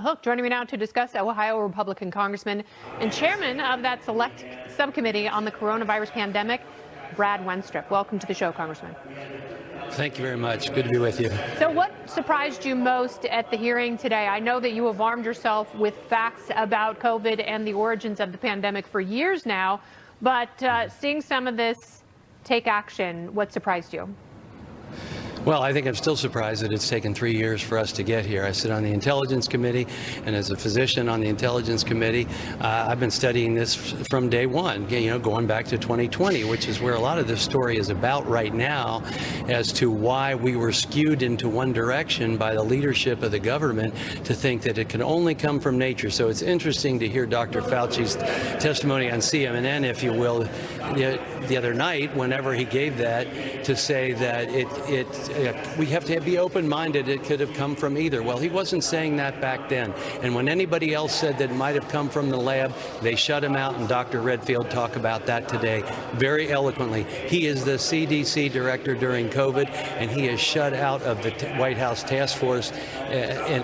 Hook joining me now to discuss Ohio Republican Congressman and chairman of that select subcommittee on the coronavirus pandemic, Brad Wenstrup. Welcome to the show, Congressman. Thank you very much. Good to be with you. So what surprised you most at the hearing today? I know that you have armed yourself with facts about COVID and the origins of the pandemic for years now, but seeing some of this take action, what surprised you? Well, I think I'm still surprised that it's taken 3 years for us to get here. I sit on the Intelligence Committee, and as a physician on the Intelligence Committee, I've been studying this from day one, going back to 2020, which is where a lot of this story is about right now, as to why we were skewed into one direction by the leadership of the government to think that it can only come from nature. So it's interesting to hear Dr. Fauci's testimony on CNN, if you will, the other night, whenever he gave that, to say that we have to be open-minded. It could have come from either. Well, he wasn't saying that back then. And when anybody else said that it might have come from the lab, they shut him out, and Dr. Redfield talked about that today very eloquently. He is the CDC director during COVID, and he is shut out of the White House task force,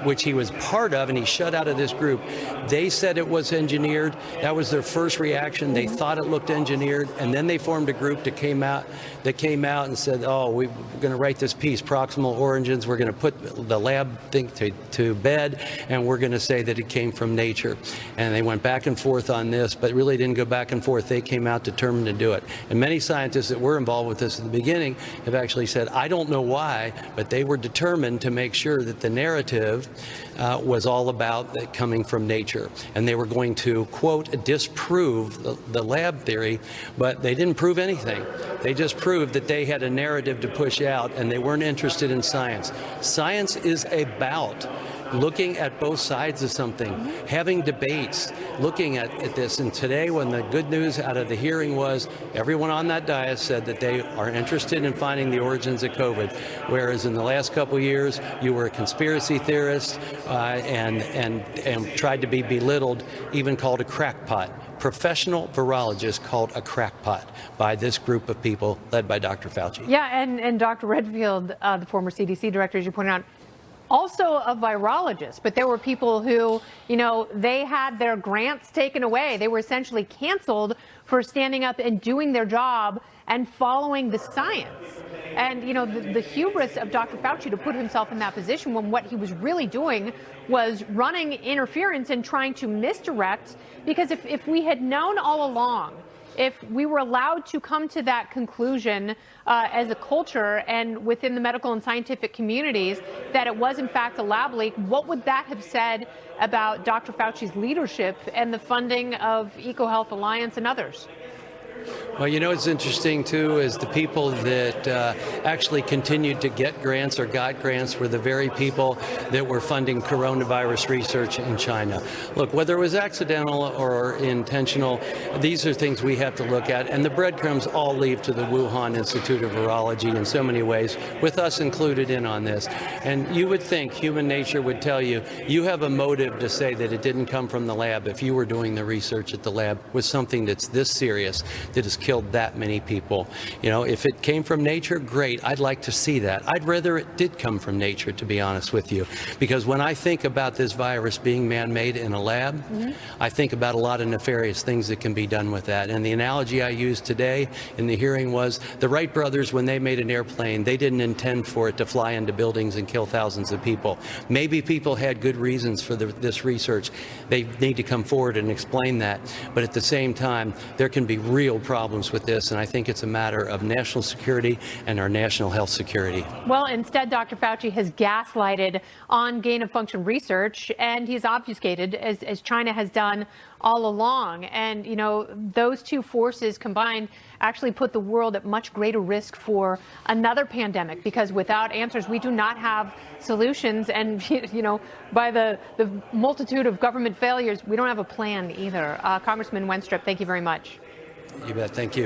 which he was part of, and he shut out of this group. They said it was engineered. That was their first reaction. They thought it looked engineered, and then they formed a group that came out and said, oh, we're going to write this piece, proximal origins. We're going to put the lab thing to bed, and we're going to say that it came from nature. And they went back and forth on this, but really didn't go back and forth. They came out determined to do it. And many scientists that were involved with this at the beginning have actually said, I don't know why, but they were determined to make sure that the narrative was all about it coming from nature. And they were going to, quote, disprove the lab theory, but they didn't prove anything. They just proved that they had a narrative to push out, and they weren't interested in science. Science is about looking at both sides of something, having debates, looking at this. And today, when the good news out of the hearing was everyone on that dais said that they are interested in finding the origins of COVID, whereas in the last couple of years, you were a conspiracy theorist and tried to be belittled, even called a crackpot. Professional virologists called a crackpot by this group of people led by Dr. Fauci. Yeah, and Dr. Redfield, the former CDC director, as you pointed out, also a virologist, but there were people who, they had their grants taken away. They were essentially canceled for standing up and doing their job and following the science. And, the hubris of Dr. Fauci to put himself in that position when what he was really doing was running interference and trying to misdirect, because if we had known all along, if we were allowed to come to that conclusion as a culture and within the medical and scientific communities that it was in fact a lab leak, what would that have said about Dr. Fauci's leadership and the funding of EcoHealth Alliance and others? Well, what's interesting, too, is the people that actually continued to get grants or got grants were the very people that were funding coronavirus research in China. Look, whether it was accidental or intentional, these are things we have to look at. And the breadcrumbs all lead to the Wuhan Institute of Virology in so many ways, with us included in on this. And you would think human nature would tell you, you have a motive to say that it didn't come from the lab if you were doing the research at the lab with something that's this serious, that has killed that many people. If it came from nature, great. I'd like to see that. I'd rather it did come from nature, to be honest with you, because when I think about this virus being man-made in a lab, I think about a lot of nefarious things that can be done with that. And the analogy I used today in the hearing was the Wright brothers, when they made an airplane, they didn't intend for it to fly into buildings and kill thousands of people. Maybe people had good reasons for this research. They need to come forward and explain that. But at the same time, there can be real problems with this, and I think it's a matter of national security and our national health security. Well, instead, Dr. Fauci has gaslighted on gain-of-function research, and he's obfuscated, as China has done all along. And, those two forces combined actually put the world at much greater risk for another pandemic, because without answers, we do not have solutions. And, by the multitude of government failures, we don't have a plan either. Congressman Wenstrup, thank you very much. You bet. Thank you.